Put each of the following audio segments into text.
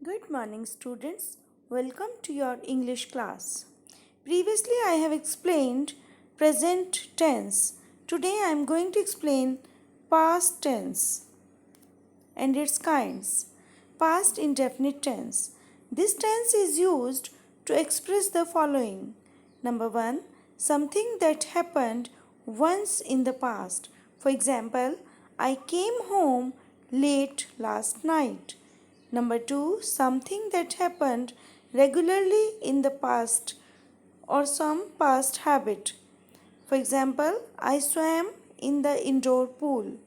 Good morning, students. Welcome to your English class. Previously, I have explained present tense. Today, I am going to explain past tense and its kinds. Past indefinite tense. This tense is used to express the following. Number 1. Something that happened once in the past. For example, I came home late last night. Number 2. Something that happened regularly in the past or some past habit. For example, I swam in the indoor pool.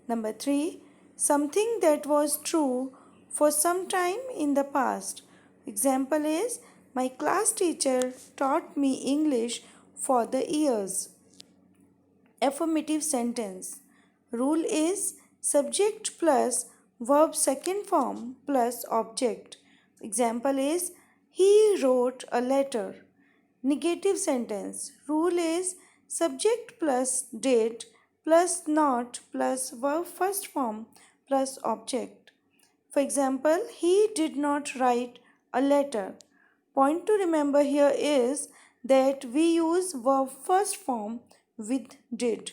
Number 3. Something that was true for some time in the past. Example is my class teacher taught me English for the years. Affirmative sentence. Rule is subject plus verb second form plus object. Example is he wrote a letter. Negative sentence. Rule is subject plus did plus not plus verb first form plus object. For example, he did not write a letter. Point to remember here is that we use verb first form with did.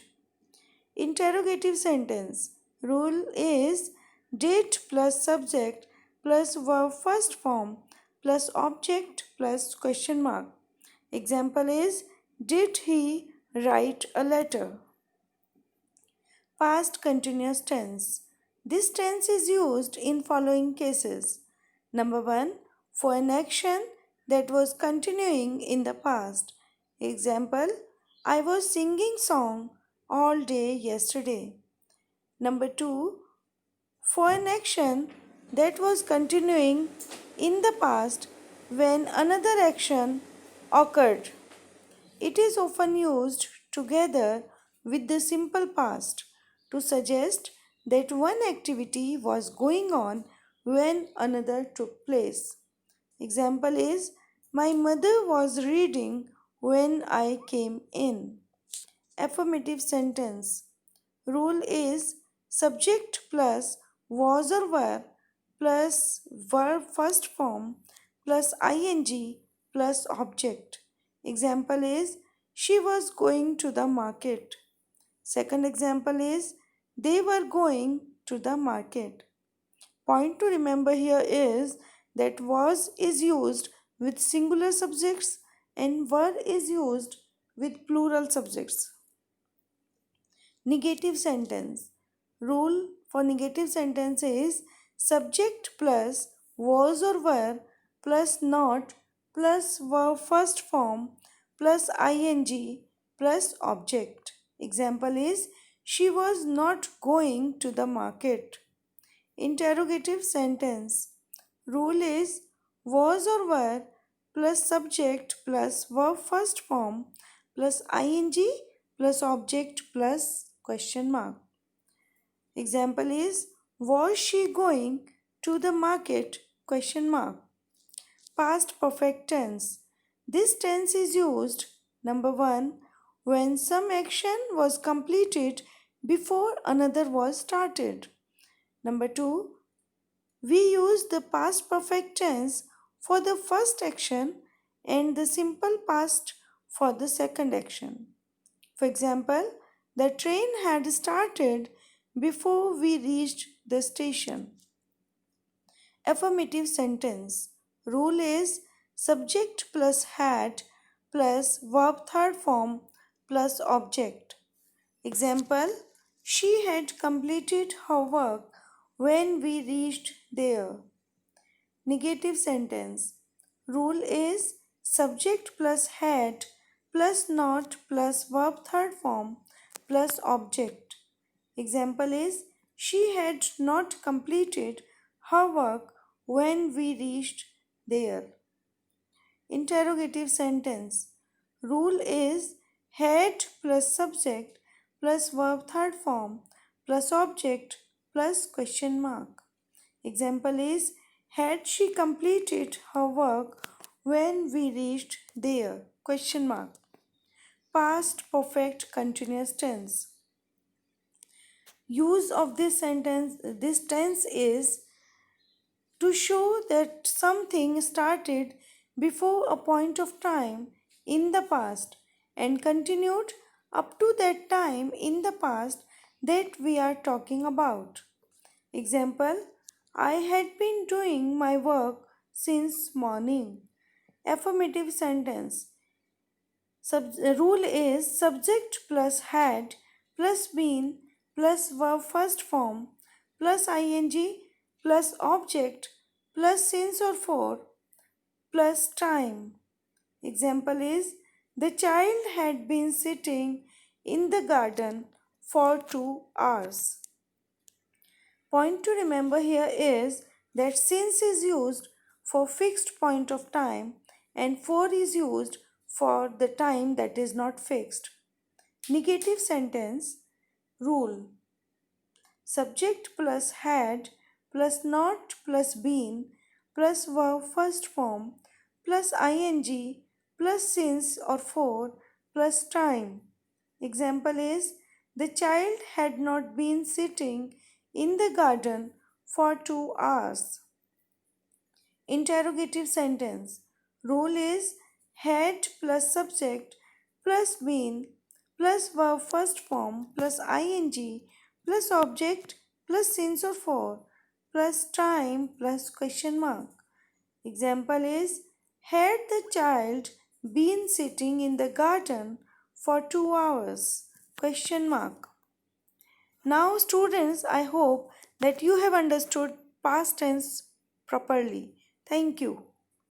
Interrogative sentence. Rule is did plus subject plus verb first form plus object plus question mark. Example is did he write a letter? Past continuous tense. This tense is used in following cases. Number 1. For an action that was continuing in the past. Example, I was singing song all day yesterday. Number 2. For an action that was continuing in the past when another action occurred. It is often used together with the simple past to suggest that one activity was going on when another took place. Example is my mother was reading when I came in. Affirmative sentence. Rule is subject plus was or were plus verb first form plus ing plus object. Example is she was going to the market. Second example is they were going to the market. Point to remember here is that was is used with singular subjects and were is used with plural subjects. Negative sentence. Rule for negative sentence is subject plus was or were plus not plus verb first form plus ing plus object. Example is she was not going to the market. Interrogative sentence. Rule is was or were plus subject plus verb first form plus ing plus object plus question mark. Example is was she going to the market question mark. Past perfect tense. This tense is used number 1 when some action was completed before another was started. Number 2, we use the past perfect tense for the first action and the simple past for the second action. For example, the train had started before we reached the station. Affirmative sentence. Rule is subject plus had plus verb third form plus object. Example, she had completed her work when we reached there. Negative sentence. Rule is subject plus had plus not plus verb third form plus object. Example is she had not completed her work when we reached there. Interrogative sentence. Rule is had plus subject plus verb third form plus object plus question mark. Example is had she completed her work when we reached there? Question mark. Past perfect continuous tense. Use of this tense is to show that something started before a point of time in the past and continued up to that time in the past that we are talking about. Example, I had been doing my work since morning. Affirmative sentence. Rule is subject plus had plus been plus verb first form plus ing plus object plus since or for plus time. Example is the child had been sitting in the garden for 2 hours. Point to remember here is that since is used for fixed point of time and for is used for the time that is not fixed. Negative sentence rule. Subject plus had plus not plus been plus verb first form plus ing plus since or for plus time. Example is the child had not been sitting in the garden for 2 hours. Interrogative sentence. Rule is had plus subject plus been plus verb first form plus ing plus object plus since or for plus time plus question mark. Example is had the child been sitting in the garden for 2 hours? Question mark. Now students, I hope that you have understood past tense properly. Thank you.